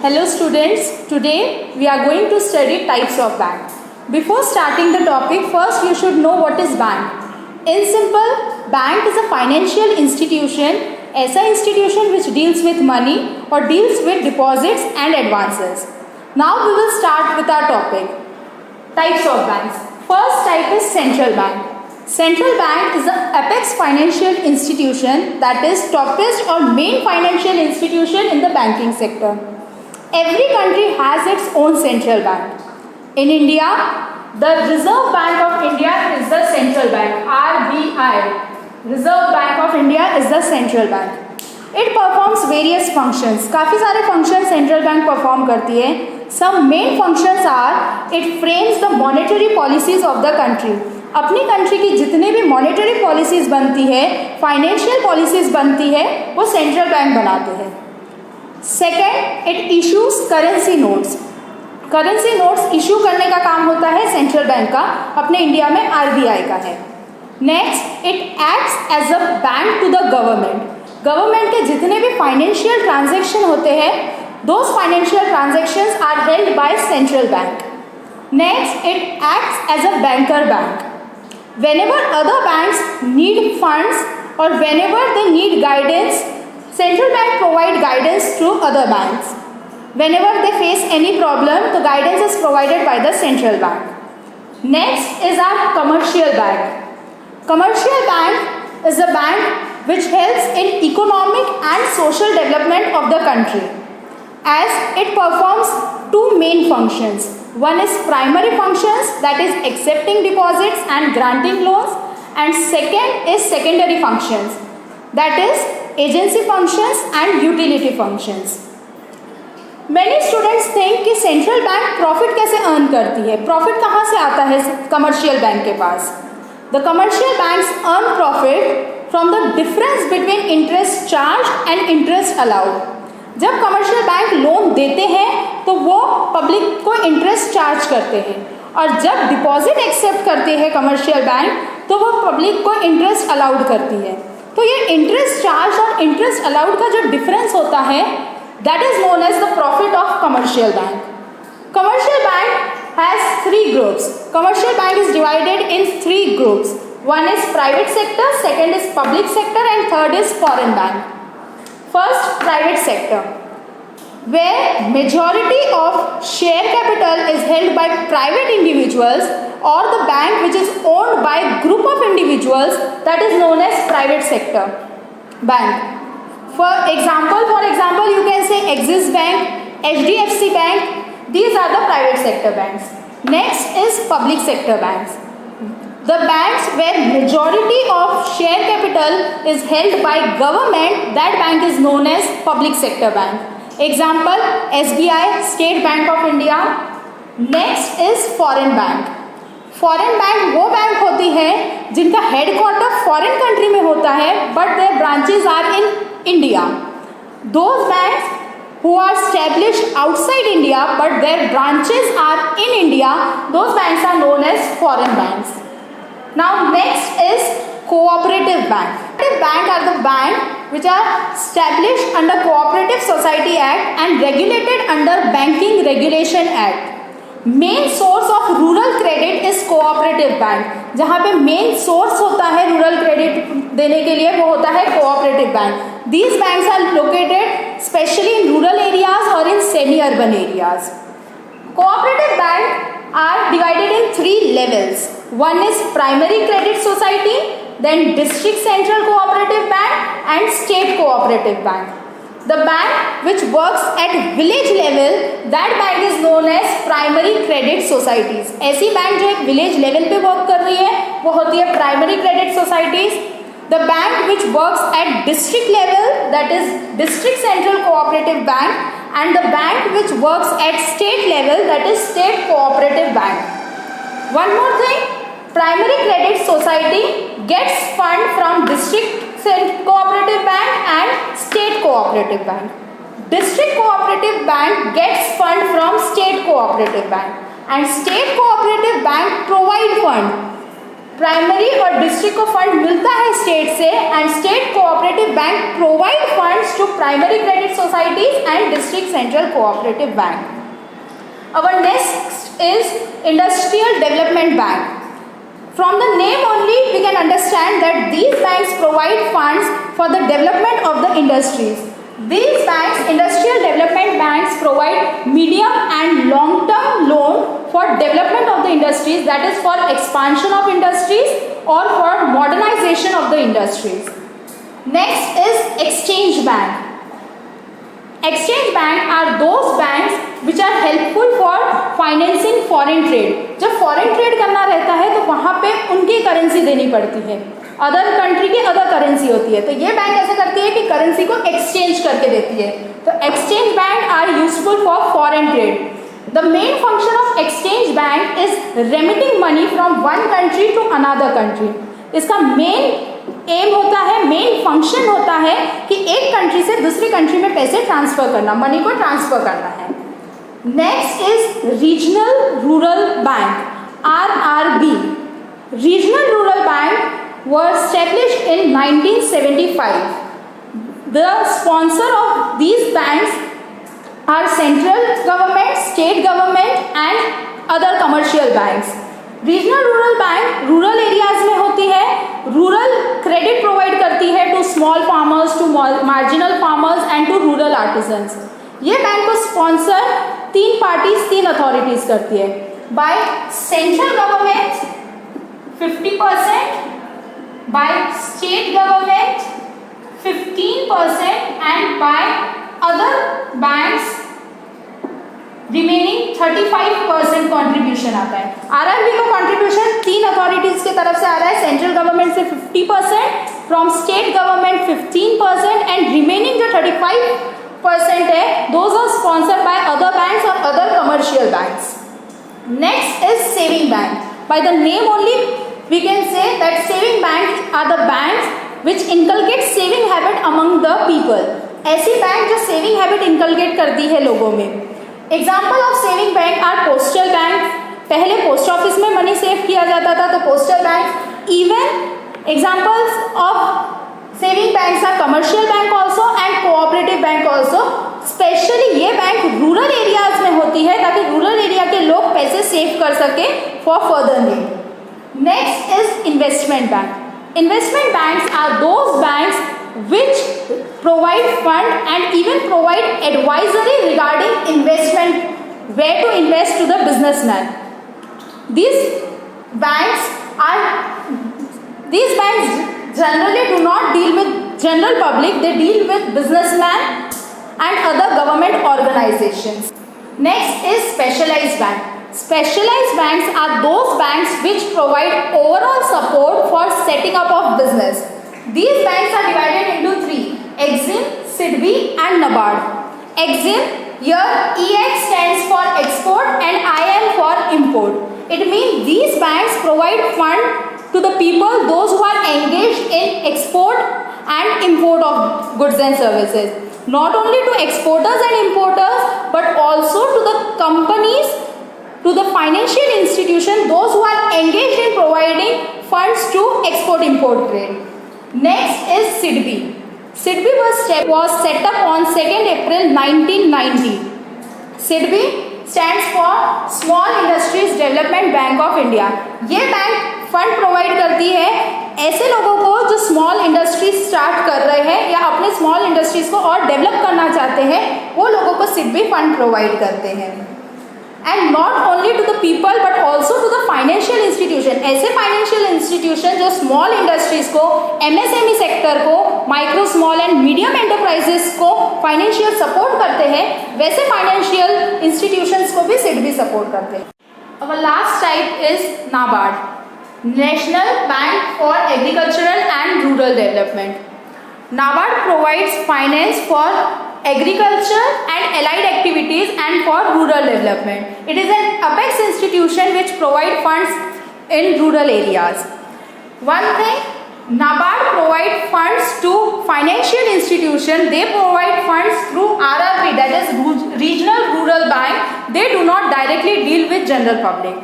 Hello students, today we are going to study types of bank. Before starting the topic, first you should know what is bank. In simple, bank is a financial institution, ऐसा institution which deals with money or deals with deposits and advances. Now we will start with our topic. Types of banks. First type is central bank. Central bank is the apex financial institution, that is topmost or main financial institution in the banking sector. Every country has its own central bank. In India, the Reserve Bank of India is the central bank, RBI. Reserve Bank of India is the central bank. It performs various functions. काफ़ी सारे functions central bank perform करती है. Some main functions are, it frames the monetary policies of the country. अपनी country की जितने भी monetary policies बनती है, फाइनेंशियल पॉलिसीज बनती है, वो सेंट्रल बैंक बनाते हैं. Second, it issues currency notes. Currency notes issue करने का काम होता है सेंट्रल बैंक का, अपने इंडिया में आरबीआई का है. Next, it acts as a bank to the government. Government के जितने भी फाइनेंशियल ट्रांजेक्शन होते हैं, those financial transactions are held by central bank. Next, it acts as a banker bank. Whenever other banks need funds or whenever they need guidance, central bank provide guidance to other banks. Whenever they face any problem, the guidance is provided by the central bank. Next is our commercial bank. Commercial bank is a bank which helps in economic and social development of the country, as it performs two main functions. One is primary functions, that is accepting deposits and granting loans, and second is secondary functions, that is agency functions and utility functions. Many students think कि central bank profit कैसे earn करती है, profit कहाँ से आता है commercial bank के पास. The commercial banks earn profit from the difference between interest charge and interest allowed. जब कमर्शियल बैंक लोन देते हैं तो वो पब्लिक को इंटरेस्ट चार्ज करते हैं, और जब डिपॉजिट एक्सेप्ट करते हैं कमर्शियल बैंक तो वो पब्लिक को इंटरेस्ट अलाउड करती है. तो ये इंटरेस्ट चार्ज और इंटरेस्ट अलाउड का जो डिफरेंस होता है, that is known as the profit of commercial bank. Commercial bank has three groups. Commercial bank is divided in three groups. One is private sector, second is public sector, and third is foreign bank. First, private sector, where majority of share capital is held by private individuals or the bank which is owned by group of individuals, that is known as private sector bank. For example, you can say Axis Bank, HDFC Bank. These are the private sector banks. Next is public sector banks. The banks where majority of share capital is held by government, that bank is known as public sector bank. Example, SBI, State Bank of India. Next is foreign bank. Foreign bank वो bank होती है जिनका headquarter foreign country में होता है, but their branches are in India. Those banks who are established outside India but their branches are in India, those banks are known as foreign banks. Now next is cooperative bank. Cooperative bank are the bank which are established under Cooperative Society Act and regulated under Banking Regulation Act. Main source of rural credit is cooperative bank. जहाँ पे main source होता है rural credit देने के लिए, वो होता है cooperative bank. These banks are located especially in rural areas or in semi-urban areas. Cooperative bank are divided in three levels. One is primary credit society, then district central cooperative bank and state cooperative bank. The bank which works at village level, that bank is known as primary credit societies. ऐसी bank जो एक village level पे work कर रही है, वो होती है primary credit societies. The bank which works at district level, that is district central cooperative bank, and the bank which works at state level, that is state cooperative bank. One more thing, primary credit society gets fund from district cooperative bank and state cooperative bank. District cooperative bank gets fund from state cooperative bank, and state cooperative bank provide fund. Primary और district को fund मिलता है state से, and state cooperative bank provide funds to primary credit societies and district central cooperative bank. Our next is Industrial Development Bank. From the name only, we can understand that these banks provide funds for the development of the industries. These banks, industrial development banks, provide medium and long-term loan for development of the industries, that is for expansion of industries or for modernization of the industries. Next is Exchange Bank. Exchange bank are those banks which are helpful for financing foreign trade. जब foreign trade करना रहता है तो वहाँ पे उनकी currency देनी पड़ती है, अदर कंट्री की अदर करेंसी होती है, तो ये बैंक ऐसा करती है कि करेंसी को एक्सचेंज करके देती है. तो exchange bank are useful for foreign trade. The main function of exchange bank is remitting money from one country to another country. इसका मेन एम होता है, मेन फंक्शन होता है कि एक कंट्री से दूसरी कंट्री में पैसे ट्रांसफर करना, मनी को ट्रांसफर करना है. Next is regional rural bank, RRB. Regional rural bank was established in 1975. The sponsor of these banks are central government, state government and other commercial banks. Regional rural bank rural areas में होती है, rural credit provide करती है to small farmers, to marginal farmers and to rural artisans. ये bank को sponsor तीन parties, तीन authorities करती है. By central government 50%, by state government 15% and by other banks remaining 35% contribution आता है. आरआरबी का कॉन्ट्रीब्यूशन तीन अथॉरिटीज की तरफ से आ रहा है, सेंट्रल गवर्नमेंट से 50%, from state government 15% and remaining जो 35% है those are sponsored by other banks और other commercial banks. Next is saving bank. By the name only we can say that saving bank are the banks which inculcate saving habit among the people. ऐसी bank जो saving habit inculcate करती है लोगों में. Example of saving bank are postal bank. पहले post office में money save किया जाता था तो postal bank. Even examples of saving banks are commercial bank also and cooperative bank also. Specially ये बैंक रूरल एरियाज में होती है ताकि रूरल एरिया के लोग पैसे सेव कर सके for further need. Next is investment bank. Investment banks are those banks which provide fund and even provide advisory regarding investment, where to invest to the businessman. These banks generally do not deal with general public, they deal with businessmen and other government organizations. Next is specialized bank. Specialized banks are those banks which provide overall support for setting up of business. These banks are divided into three: Exim, SIDBI and NABARD. Exim, here EX stands for export and IM for import. It means these banks provide fund to the people, those who are engaged in export and import of goods and services. Not only to exporters and importers, but also to the companies, to the financial institution, those who are engaged in providing funds to export-import trade. Next is SIDBI. SIDBI was set up on 2nd April 1990. SIDBI stands for Small Industries Development Bank of India. ये bank fund provide करती है ऐसे लोगों को जो small industries start कर रहे हैं या अपने स्मॉल इंडस्ट्रीज को और डेवलप करना चाहते हैं, वो लोगों को SIDBI फंड प्रोवाइड करते हैं. And not only to the people but also to the financial institution. ऐसे फाइनेंशियल इंस्टीट्यूशन जो स्मॉल इंडस्ट्रीज को, MSME सेक्टर को, micro small and medium enterprises को फाइनेंशियल सपोर्ट करते हैं, वैसे फाइनेंशियल इंस्टीट्यूशंस को भी SIDBI सपोर्ट करते हैं. Our last type is NABARD, national bank for agricultural and rural development. NABARD provides finance for agriculture and allied activities and for rural development. It is an apex institution which provide funds in rural areas. One thing, NABARD provide funds to financial institution. They provide funds through RRB, that is Regional Rural Bank. They do not directly deal with general public.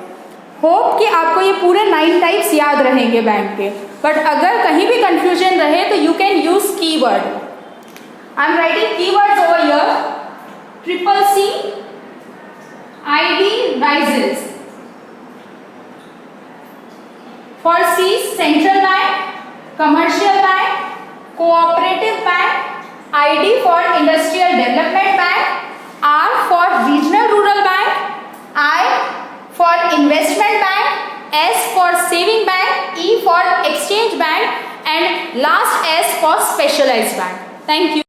Hope कि आपको ये पूरे 9 types याद रहेंगे bank के, but अगर कहीं भी कंफ्यूजन रहे तो you can use keyword. I am writing keywords over here. CCC ID rises. For C, Central Bank, Commercial Bank, Cooperative Bank. ID for Industrial Development Bank. R for Regional Rural Bank. I for Investment Bank. S for Saving Bank. E for Exchange Bank. And last S for Specialized Bank. Thank you.